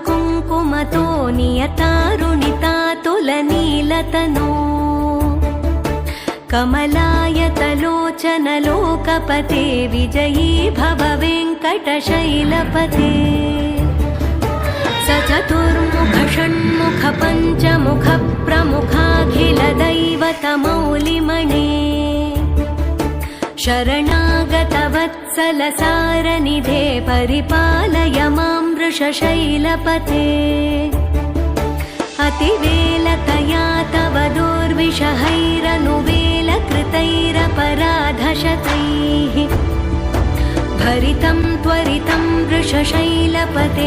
कुङ्कुमतो नियतारुणितातुलनीलतनो कमलायतलोचनलोकपते विजयी भव वेङ्कटशैलपते स चतुर्मुख षण्मुख पञ्चमुख प्रमुखाखिलदैवतमौलिमणे शरणागतवत्सलसारनिधे परिपालय मां वृषशैलपते अतिवेलतया तव दुर्विषहैरनुवेलकृतैरपराधशतैः भरितं त्वरितं वृषशैलपते